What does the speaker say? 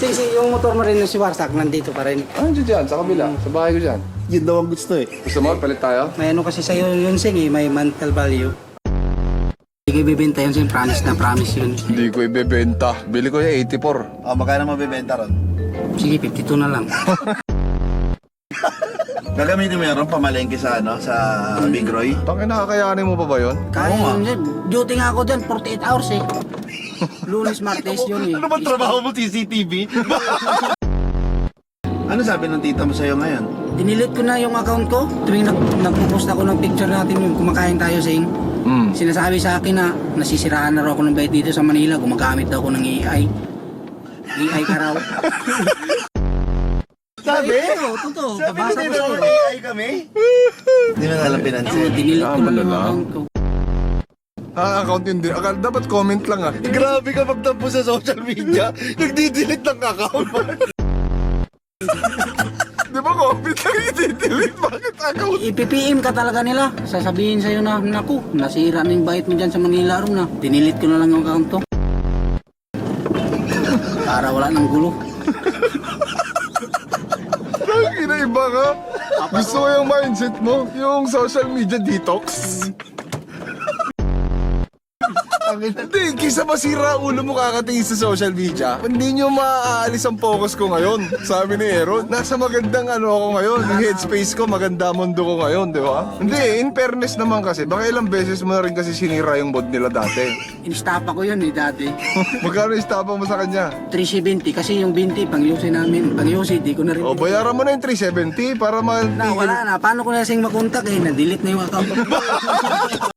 Yung motor mo rin na si Warsak, nandito pa rin. Ano dyan? Sa kabila? Sa bahay ko dyan. Yun daw ang gusto eh. Gusto mo? Palit tayo? May ano kasi sa'yo yun, Sing, eh. May mental value. Hindi ko ibibenta yun, Sing. Promise na promise yun. Hindi ko ibebenta. Bili ko yung 84. Oh, magkano mabibenta ron? Sige, 52 na lang. Gagamitin mo yun pamalengke sa ano, sa Big Roy? Tangin, nakakayanin mo pa ba yun? Kaya Oo, yun, Sing. Duty nga ako dyan, 48 hours eh. Lunes, Martes yun eh. Ano ba trabaho mo, CCTV? Ano sabi ng tita mo sa'yo ngayon? Dinilit ko na yung account ko. Tuwing nagpo-post ako ng picture natin yung kumakain tayo, Sing. Sinasabi sa akin na nasisiraan na raw ako ng bait dito sa Manila. Gumagamit daw ako ng AI. AI ka raw. Sabi? Oo, totoo. Sabi Babasa ko ko din sa'yo. naman AI kami? Hindi mo alam pinansin. Dinilit ko na yung malala. account ko. Account yun din. Dapat comment lang ah. Grabe ka magtampo sa social media. Nagdi-delete ng account. Di ba comment lang i-delete? Bakit account? I-PPM ka talaga nila. Sasabihin sa'yo na, naku, nasira na yung bait mo dyan sa Manila ron na. Dinilit ko na lang yung account ko. Para wala nang gulo. Tangina, iba ka. Gusto ko yung mindset mo. Yung social media detox. Hindi, kisa masira ulo mo kakatingin sa social media, hindi nyo maaalis ang focus ko ngayon. Sabi ni Aaron, nasa magandang ano ako ngayon. Yung headspace ko, maganda mundo ko ngayon, di ba? Hindi, in fairness naman kasi, baka ilang beses mo na rin kasi sinira yung bod nila dati. Instapa ko yun eh dati. Magkano istapa mo sa kanya? 370 kasi yung 20 pangyusin namin. Pangyusin, di ko na rin. O, bayaran mo na yung 370 para Na, wala na. Paano ko na sing makontak eh? Na-delete na yung account ko.